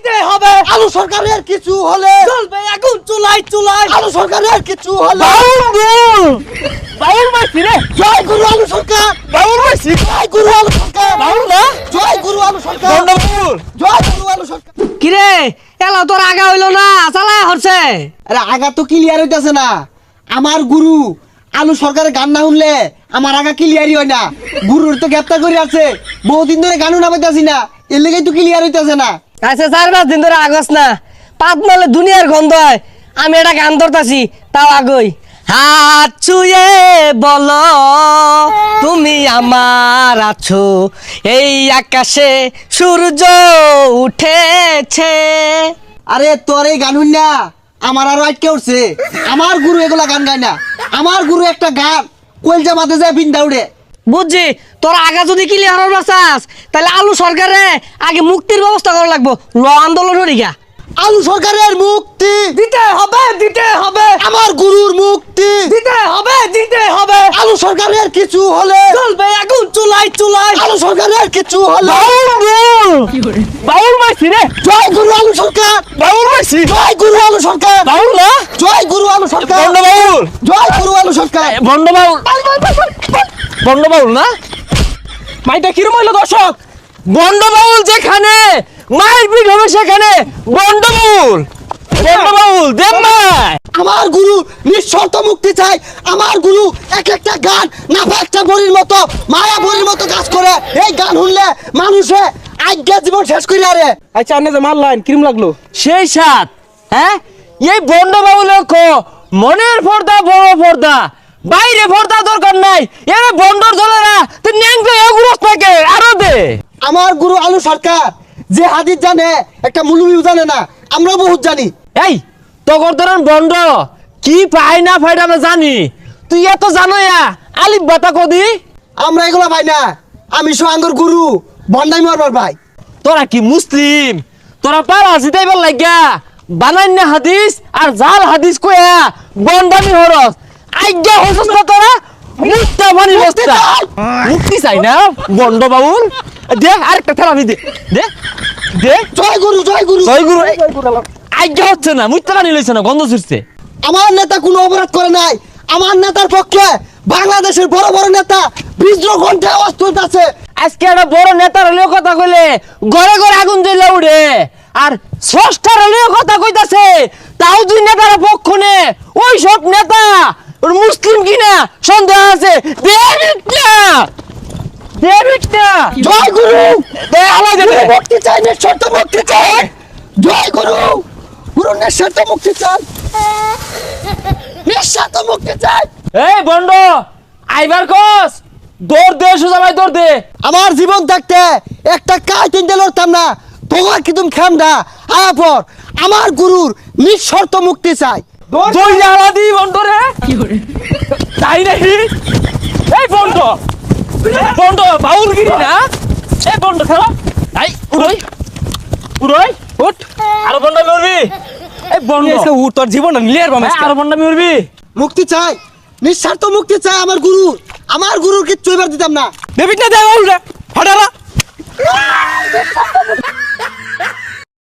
হবে আলু সরকারের কিছু হলে চলবে এখন চুলাই চুলাই আলু সরকারের কিছু হলে বাউল মারছি রে জয় গুরু আলু সরকার বাউল মারছি জয় গুরু আলু সরকার বাউল না জয় গুরু আলু সরকার বাউল জয় গুরু আলু সরকার। কিরে এলা তোর আগা হইলো না চালায় হচ্ছে আরে আগা তো ক্লিয়ার হইতাছে না। আমার গুরু আলু সরকারের গান না শুনলে আমার আগা ক্লিয়ারই হয় না। গুরুর তো গ্রেপ্তার করে আছে, বহুদিন ধরে গানও নামাইতাছি না, এর লেগেই তো ক্লিয়ার হইতাছে না। আচ্ছা 4-5 দিন ধরে আগস না পাত মালে দুনিয়ার গন্ধ হয় আমি এটা গান ধরতাছি তাও আগই হাত ছুঁয়ে বলো তুমি আমার আছো এই আকাশে সূর্য উঠেছে। আরে তোর এই গান শুন না আমার আরো আটকে উঠছে। আমার গুরু এগুলা গান গায় না। আমার গুরু একটা গান কলজা মাথে যায় বিন্দা উড়ে। বুঝছি তোর আগা যদি ক্লিয়ার হবার চাস তাহলে আলু সরকারে আগে মুক্তির ব্যবস্থা করা লাগবো ল আন্দোলন হরিগা আলু সরকারের মুক্তি দিতে হবে আমার গুরুর মুক্তি দিতে হবে আলু সরকারের কিছু হলে চলবে এখন চুলাই চুলাই আলু সরকারের কিছু হলে বাউল মারছি রে জয় গুরু আলু সরকার বাউল মারছি জয় গুরু আলু সরকার বাউল না জয় গুরু আলু সরকার বন্ড বাউল জয় গুরু আলু সরকার বন্ড বাউল বন্ড বাউল না মাইটা কিরম হইলো দর্শক বন্ড বাউল যেখানে মায়ের পিঠ হবে সেখানে বন্ড বাউল দেব মাই আমার গুরু নিঃশর্ত মুক্তি চাই। আমার গুরু এক একটা গান নাফা একটা বড়ির মতো মায়া বড়ির মতো কাজ করে। এই গান শুনলে মানুষে আজ্ঞা জীবন শেষ করে আরে। আচ্ছা আপনি যে মারলেন কিরম লাগলো সেই সাত হ্যাঁ এই বন্ড বাউল মনের পর্দা বড় পর্দা বাইরে পর্দা দরকার নাই এ বন্ডর দলেরা তুই ন্যাংটা এগুরস থাকে আরো দে আমার গুরু আলু সরকার যে হাদিস জানে একটা মুলুমিও জানে না, আমরা বহুত জানি। এই তগর ধরেন বন্ড কি পাই না ফাইটা আমরা জানি তুই এত জানো আলিফ বাতা কদি আমরা এগুলা ভাই না, আমি সোহাঙ্গর গুরু বন্ডাই মারবার ভাই। তোরা কি মুসলিম তোরা পারা জিতাইবার লাগিয়া বানাই না হাদিস আর জাল হাদিস কয়া বন্ডামি হরস আজ্ঞা হসস না তোরা মুক্তা বানি বস্তা মুক্তি চাই না বন্ড বাউল দে আরেকটা থেরাপি দে দে দে জয় গুরু জয় গুরু জয় গুরু আজ্ঞা হচ্ছে না মুক্তা বানি লইছে না গন্ধ ছুটছে আমার নেতা কোনো অপরাধ করে নাই। আমার নেতার পক্ষে বাংলাদেশের বড় বড় নেতা বিদ্রোহ ঘন্টা আওয়াজ তুলতেছে। আজকে একটা বড় নেতার হলেও কথা কইলে ঘরে ঘরে আগুন জ্বলে উঠে আর স্রষ্টার হলেও কথা কইতাছে তাও দুই নেতার পক্ষ নে ওই সব নেতা ওর মুসলিম কিনা সন্দেহ আছে জয় গুরু দে আলাই দে দে। মুক্তি চাই, নিঃশর্ত মুক্তি চাই। জয় গুরু গুরু নিঃশর্ত মুক্তি চাই, নিঃশর্ত মুক্তি চাই। এই বন্ড আইবার কস দৌড় দে সোজা ভাই দৌড় দে আমার জীবন থাকতে একটা কাজ কিনতে লড়তাম না। তোমার কি তুমি খেমডা আয়া পর আমার গুরুর নিঃশর্ত মুক্তি চাই। দৌড় আলা দি বন্ড রে তাই নাকি এই বন্ড বন্ড বাউলগিরি না এই বন্ড খেলা আই উড়ই উড়ই উঠ আর বন্ড মরবি এই বন্ড এসে উঠ তোর জীবন নিলের বামে আর বন্ড মরবি মুক্তি চাই, নিঃস্বার্থ মুক্তি চাই আমার গুরুর। আমার গুরুর কিচ্ছু এবার দিতাম না। দেবিট না দে বাউল রে হঠারা